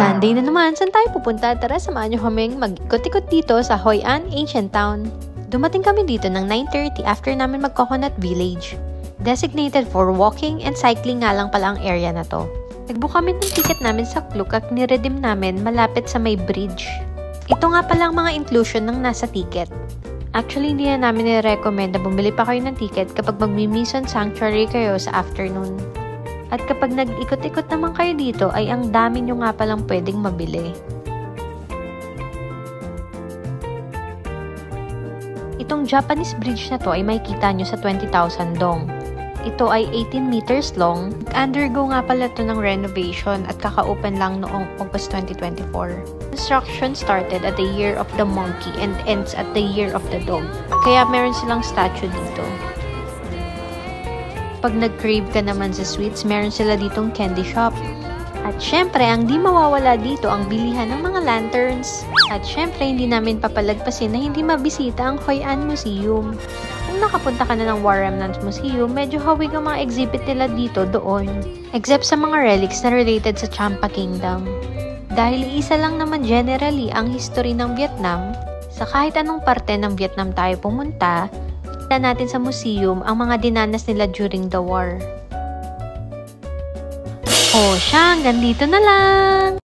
Sunday na naman, saan tayo pupunta? Tara, samahan nyo kaming mag-ikot-ikot dito sa Hoi An Ancient Town. Dumating kami dito ng 9:30 after namin mag-Coconut Village. Designated for walking and cycling nga lang pala ang area na to. Nagbook kami ng ticket namin sa Klook at niredeem namin malapit sa may bridge. Ito nga pala ang mga inclusion ng nasa ticket. Actually, hindi na namin nire-recommend na bumili pa kayo ng ticket kapag mag-Mimison Sanctuary kayo sa afternoon. At kapag nag-ikot-ikot naman kayo dito, ay ang dami nyo nga palang pwedeng mabili. Itong Japanese bridge na to ay makikita nyo sa 20,000 dong. Ito ay 18 meters long. Undergo nga pala ito ng renovation at kaka-open lang noong August 2024. Construction started at the Year of the Monkey and ends at the Year of the Dog. Kaya meron silang statue dito. Pag nag-crave ka naman sa sweets, meron sila ditong candy shop. At syempre, ang di mawawala dito ang bilihan ng mga lanterns. At syempre, hindi namin papalagpasin na hindi mabisita ang Hoi An Museum. Kung nakapunta ka na ng War Remnants Museum, medyo hawig ang mga exhibit nila dito doon. Except sa mga relics na related sa Champa Kingdom. Dahil isa lang naman generally ang history ng Vietnam, sa kahit anong parte ng Vietnam tayo pumunta, kita natin sa museum ang mga dinanas nila during the war. O siya, hanggang dito na lang!